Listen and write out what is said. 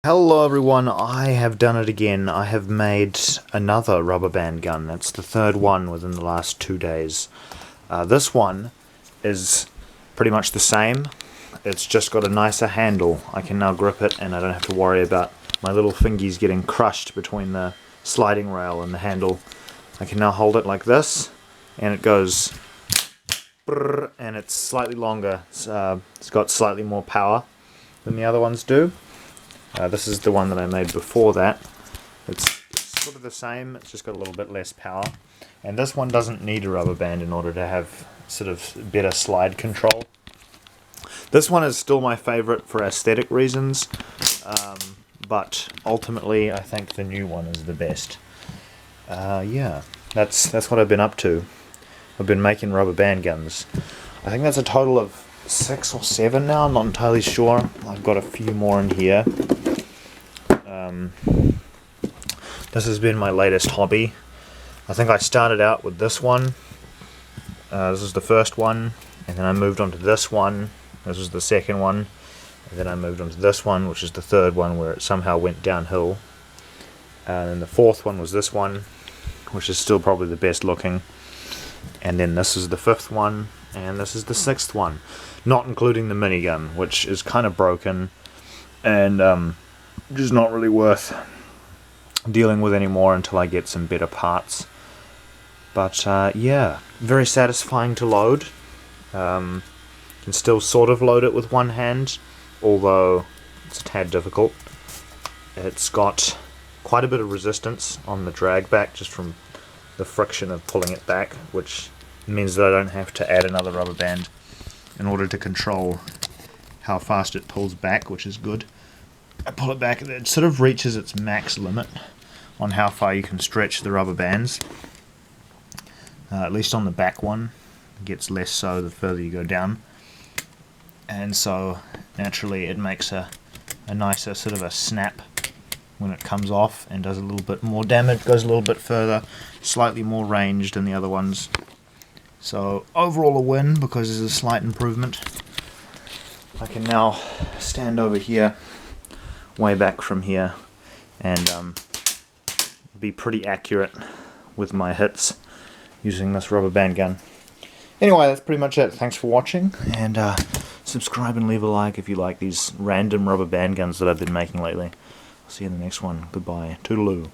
Hello everyone, I have done it again. I have made another rubber band gun. That's the third one within the last 2 days. This one is pretty much the same. It's just got a nicer handle. I can now grip it and I don't have to worry about my little fingies getting crushed between the sliding rail and the handle. I can now hold it like this and it goes brrr, and it's slightly longer. It's got slightly more power than the other ones do. This is the one that I made before that. It's sort of the same, it's just got a little bit less power. And this one doesn't need a rubber band in order to have sort of better slide control. This one is still my favorite for aesthetic reasons, but ultimately I think the new one is the best. Yeah, that's what I've been up to. I've been making rubber band guns. I think that's a total of 6 or 7 now, I'm not entirely sure. I've got a few more in here. This has been my latest hobby. I think I started out with this one. This is the first one, and then I moved on to this one. This was the second one, and then I moved on to this one, which is the third one, where it somehow went downhill. And then the fourth one was this one, which is still probably the best looking. And then this is the fifth one, and this is the sixth one, not including the minigun, which is kind of broken and just not really worth dealing with anymore until I get some better parts. But yeah, very satisfying to load. Can still sort of load it with one hand, although it's a tad difficult. It's got quite a bit of resistance on the drag back just from the friction of pulling it back, which means that I don't have to add another rubber band in order to control how fast it pulls back, which is good. I pull it back, it sort of reaches its max limit on how far you can stretch the rubber bands. At least on the back one, it gets less so the further you go down. And so naturally it makes a nicer sort of a snap when it comes off and does a little bit more damage, goes a little bit further, slightly more range than the other ones. So overall a win because there's a slight improvement. I can now stand over here, way back from here, and be pretty accurate with my hits using this rubber band gun. Anyway, that's pretty much it. Thanks for watching, and subscribe and leave a like if you like these random rubber band guns that I've been making lately. I'll see you in the next one. Goodbye. Toodaloo.